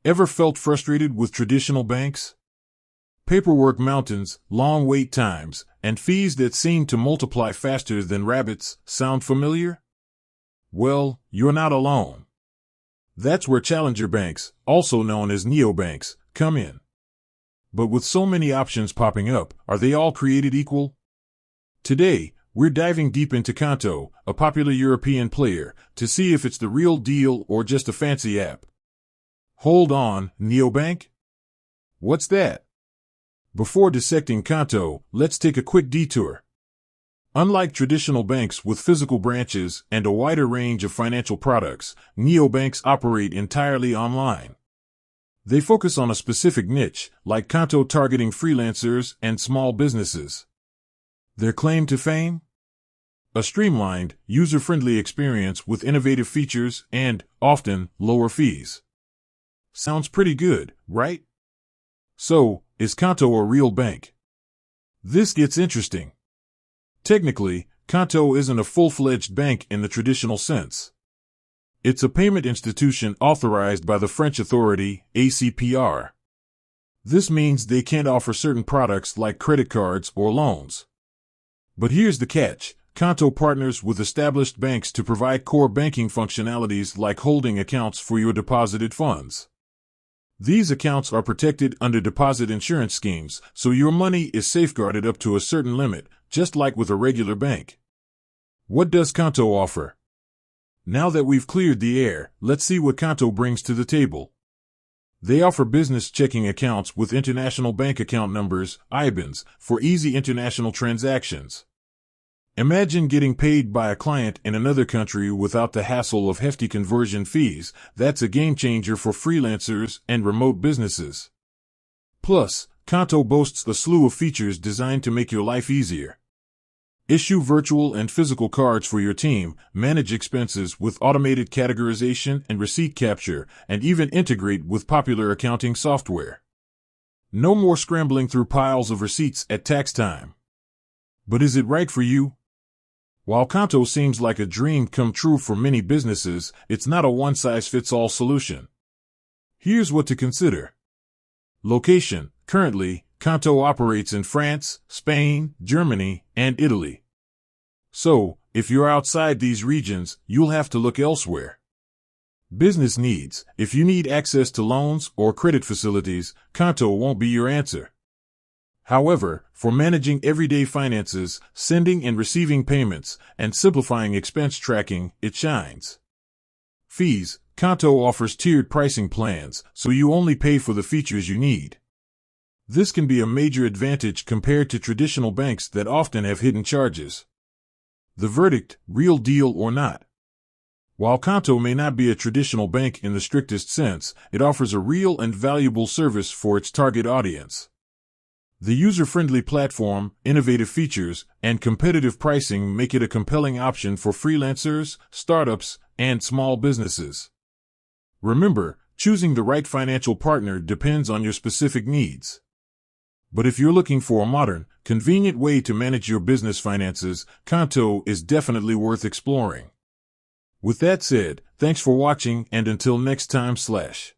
Ever felt frustrated with traditional banks? Paperwork mountains, long wait times, and fees that seem to multiply faster than rabbits sound familiar? Well, you're not alone. That's where challenger banks, also known as neobanks, come in. But with so many options popping up, are they all created equal? Today, we're diving deep into Qonto, a popular European player, to see if it's the real deal or just a fancy app. Hold on, neobank? What's that? Before dissecting Qonto, let's take a quick detour. Unlike traditional banks with physical branches and a wider range of financial products, neobanks operate entirely online. They focus on a specific niche, like Qonto targeting freelancers and small businesses. Their claim to fame? A streamlined, user-friendly experience with innovative features and, often, lower fees. Sounds pretty good, right? So, is Qonto a real bank? This gets interesting. Technically, Qonto isn't a full-fledged bank in the traditional sense. It's a payment institution authorized by the French authority, ACPR. This means they can't offer certain products like credit cards or loans. But here's the catch. Qonto partners with established banks to provide core banking functionalities like holding accounts for your deposited funds. These accounts are protected under deposit insurance schemes, so your money is safeguarded up to a certain limit, just like with a regular bank. What does Qonto offer? Now that we've cleared the air, let's see what Qonto brings to the table. They offer business checking accounts with international bank account numbers, IBANs, for easy international transactions. Imagine getting paid by a client in another country without the hassle of hefty conversion fees. That's a game changer for freelancers and remote businesses. Plus, Qonto boasts a slew of features designed to make your life easier. Issue virtual and physical cards for your team, manage expenses with automated categorization and receipt capture, and even integrate with popular accounting software. No more scrambling through piles of receipts at tax time. But is it right for you? While Qonto seems like a dream come true for many businesses, it's not a one-size-fits-all solution. Here's what to consider. Location. Currently, Qonto operates in France, Spain, Germany, and Italy. So, if you're outside these regions, you'll have to look elsewhere. Business needs. If you need access to loans or credit facilities, Qonto won't be your answer. However, for managing everyday finances, sending and receiving payments, and simplifying expense tracking, it shines. Fees. Qonto offers tiered pricing plans, so you only pay for the features you need. This can be a major advantage compared to traditional banks that often have hidden charges. The verdict, real deal or not? While Qonto may not be a traditional bank in the strictest sense, it offers a real and valuable service for its target audience. The user-friendly platform, innovative features, and competitive pricing make it a compelling option for freelancers, startups, and small businesses. Remember, choosing the right financial partner depends on your specific needs. But if you're looking for a modern, convenient way to manage your business finances, Qonto is definitely worth exploring. With that said, thanks for watching, and until next time /